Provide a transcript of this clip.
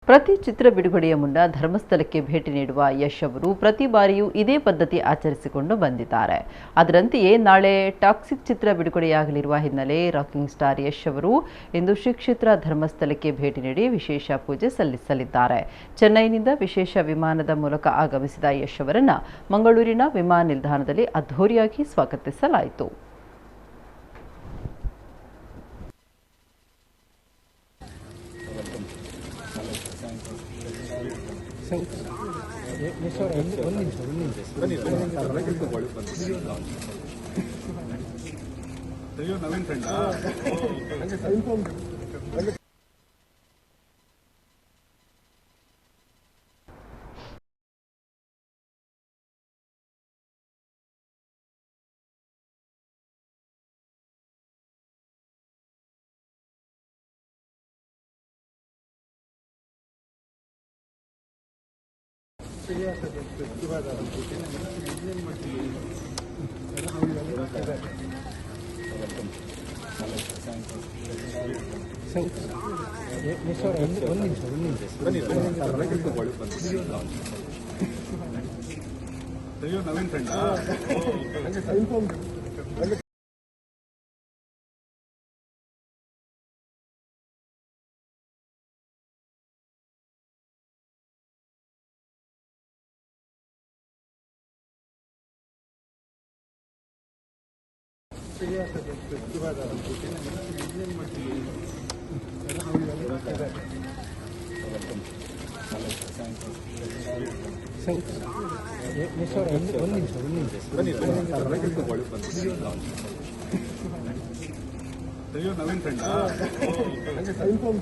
ಪ್ರತಿ ಚಿತ್ರ ಬಿಡುಗಡೆಯ ಮುನ್ನ ಧರ್ಮಸ್ಥಳಕ್ಕೆ ಭೇಟಿ ನೀಡುವ ಯಶ್ ಅವರು ಪ್ರತಿ ಬಾರಿಯೂ ಇದೇ ಪದ್ಧತಿ ಆಚರಿಸಿಕೊಂಡು ಬಂದಿದ್ದಾರೆ. ಅದರಂತೆಯೇ ನಾಳೆ ಟಾಕ್ಸಿಕ್ ಚಿತ್ರ ಬಿಡುಗಡೆಯಾಗಲಿರುವ ಹಿನ್ನೆಲೆ ರಾಕಿಂಗ್ ಸ್ಟಾರ್ ಯಶ್ ಅವರು ಇಂದು ಶ್ರೀ ಕ್ಷೇತ್ರ ಧರ್ಮಸ್ಥಳಕ್ಕೆ ಭೇಟಿ ನೀಡಿ ವಿಶೇಷ ಪೂಜೆ ಸಲ್ಲಿಸಲಿದ್ದಾರೆ. ಚೆನ್ನೈನಿಂದ ವಿಶೇಷ ವಿಮಾನದ ಮೂಲಕ ಆಗಮಿಸಿದ ಯಶ್ ಅವರನ್ನು ಮಂಗಳೂರಿನ ವಿಮಾನ ನಿಲ್ದಾಣದಲ್ಲಿ ಅದ್ಧೂರಿಯಾಗಿ ಸ್ವಾಗತಿಸಲಾಯಿತು. Naveen friend Naveen friend Naveen friend